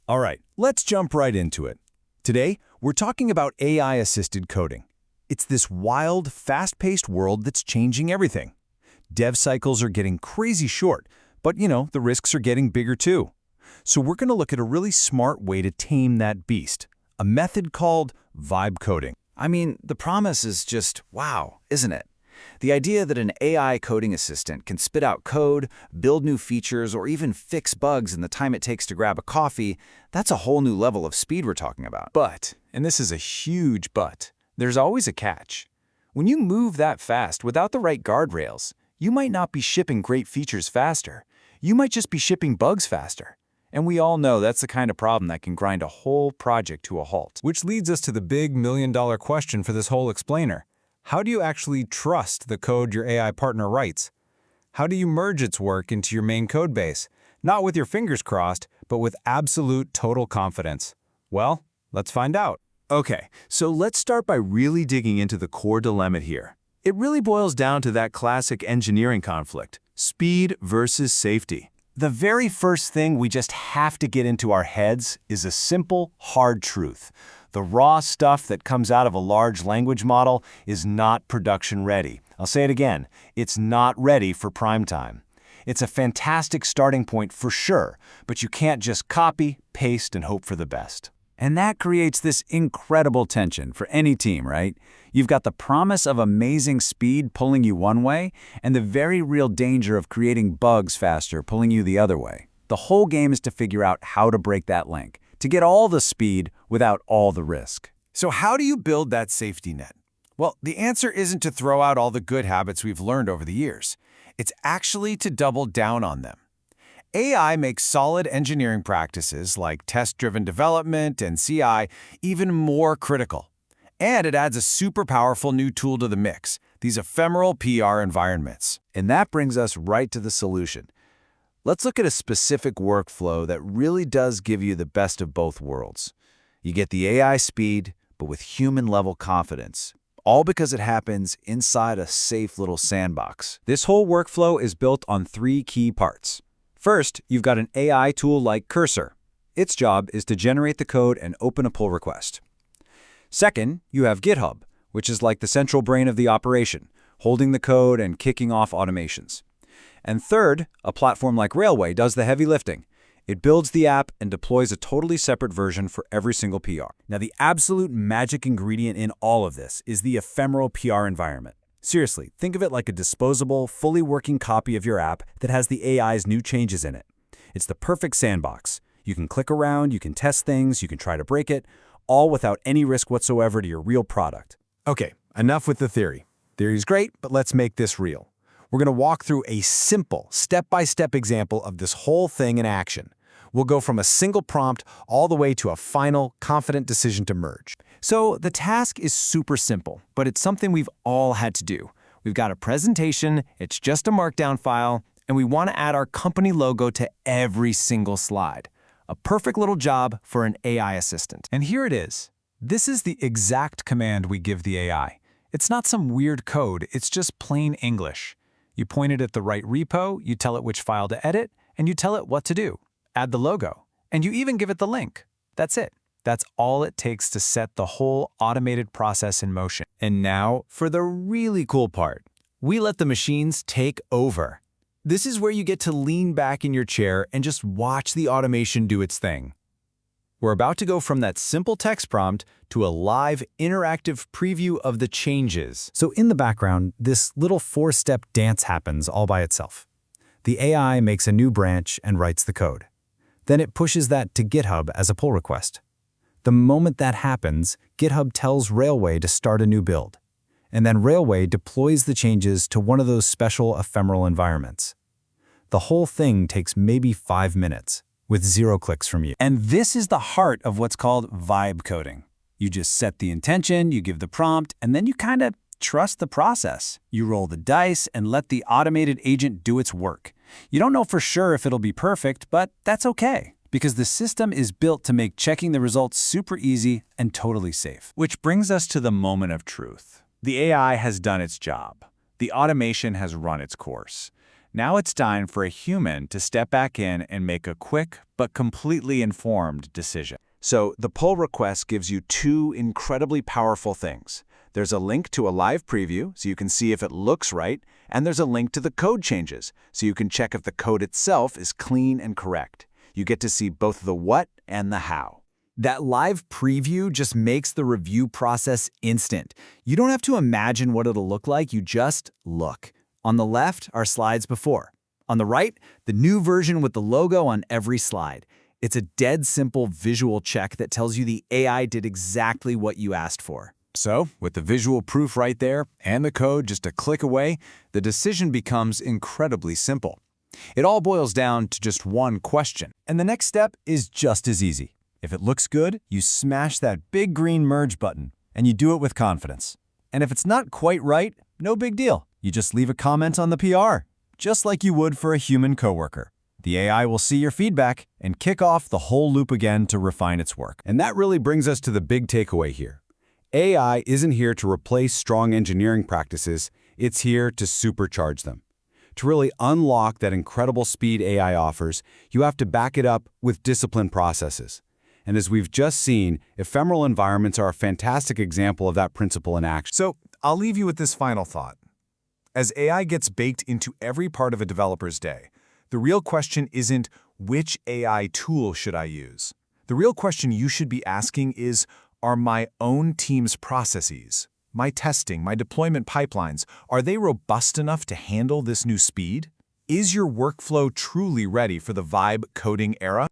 All right, let's jump right into it. Today, we're talking about AI-assisted coding. It's this wild, fast-paced world that's changing everything. Dev cycles are getting crazy short, but the risks are getting bigger too. So we're going to look at a really smart way to tame that beast, a method called vibe coding. I mean, the promise is just wow, isn't it? The idea that an AI coding assistant can spit out code, build new features, or even fix bugs in the time it takes to grab a coffee, that's a whole new level of speed we're talking about. But, and this is a huge but, there's always a catch. When you move that fast without the right guardrails, you might not be shipping great features faster. You might just be shipping bugs faster. And we all know that's the kind of problem that can grind a whole project to a halt. Which leads us to the big million-dollar question for this whole explainer. How do you actually trust the code your AI partner writes? How do you merge its work into your main code base? Not with your fingers crossed, but with absolute total confidence. Well, let's find out. Okay, so let's start by really digging into the core dilemma here. It really boils down to that classic engineering conflict, speed versus safety. The very first thing we just have to get into our heads is a simple, hard truth. The raw stuff that comes out of a large language model is not production ready. I'll say it again, it's not ready for prime time. It's a fantastic starting point for sure, but you can't just copy, paste, and hope for the best. And that creates this incredible tension for any team, right? You've got the promise of amazing speed pulling you one way, and the very real danger of creating bugs faster pulling you the other way. The whole game is to figure out how to break that link, to get all the speed without all the risk. So how do you build that safety net? Well, the answer isn't to throw out all the good habits we've learned over the years. It's actually to double down on them. AI makes solid engineering practices like test-driven development and CI even more critical. And it adds a super powerful new tool to the mix, these ephemeral PR environments. And that brings us right to the solution. Let's look at a specific workflow that really does give you the best of both worlds. You get the AI speed, but with human-level confidence, all because it happens inside a safe little sandbox. This whole workflow is built on 3 key parts. First, you've got an AI tool like Cursor. Its job is to generate the code and open a pull request. Second, you have GitHub, which is like the central brain of the operation, holding the code and kicking off automations. And third, a platform like Railway does the heavy lifting. It builds the app and deploys a totally separate version for every single PR. Now, the absolute magic ingredient in all of this is the ephemeral PR environment. Seriously, think of it like a disposable, fully working copy of your app that has the AI's new changes in it. It's the perfect sandbox. You can click around, you can test things, you can try to break it, all without any risk whatsoever to your real product. Okay, enough with the theory. Theory's great, but let's make this real. We're going to walk through a simple, step-by-step example of this whole thing in action. We'll go from a single prompt all the way to a final, confident decision to merge. So the task is super simple, but it's something we've all had to do. We've got a presentation, it's just a markdown file, and we want to add our company logo to every single slide. A perfect little job for an AI assistant. And here it is. This is the exact command we give the AI. It's not some weird code, it's just plain English. You point it at the right repo, you tell it which file to edit, and you tell it what to do. Add the logo, and you even give it the link. That's it. That's all it takes to set the whole automated process in motion. And now for the really cool part. We let the machines take over. This is where you get to lean back in your chair and just watch the automation do its thing. We're about to go from that simple text prompt to a live, interactive preview of the changes. So in the background, this little 4-step dance happens all by itself. The AI makes a new branch and writes the code. Then it pushes that to GitHub as a pull request. The moment that happens, GitHub tells Railway to start a new build. And then Railway deploys the changes to one of those special ephemeral environments. The whole thing takes maybe 5 minutes, with 0 clicks from you. And this is the heart of what's called vibe coding. You just set the intention, you give the prompt, and then you kind of trust the process. You roll the dice and let the automated agent do its work. You don't know for sure if it'll be perfect, but that's okay, because the system is built to make checking the results super easy and totally safe. Which brings us to the moment of truth. The AI has done its job. The automation has run its course. Now it's time for a human to step back in and make a quick but completely informed decision. So the pull request gives you two incredibly powerful things. There's a link to a live preview, so you can see if it looks right, and there's a link to the code changes, so you can check if the code itself is clean and correct. You get to see both the what and the how. That live preview just makes the review process instant. You don't have to imagine what it'll look like, you just look. On the left are slides before. On the right, the new version with the logo on every slide. It's a dead simple visual check that tells you the AI did exactly what you asked for. So, with the visual proof right there and the code just a click away, the decision becomes incredibly simple. It all boils down to just one question. And the next step is just as easy. If it looks good, you smash that big green merge button, and you do it with confidence. And if it's not quite right, no big deal. You just leave a comment on the PR, just like you would for a human coworker. The AI will see your feedback and kick off the whole loop again to refine its work. And that really brings us to the big takeaway here. AI isn't here to replace strong engineering practices, it's here to supercharge them. To really unlock that incredible speed AI offers, you have to back it up with disciplined processes. And as we've just seen, ephemeral environments are a fantastic example of that principle in action. So I'll leave you with this final thought. As AI gets baked into every part of a developer's day, the real question isn't which AI tool should I use? The real question you should be asking is, are my own team's processes, my testing, my deployment pipelines, are they robust enough to handle this new speed? Is your workflow truly ready for the vibe coding era?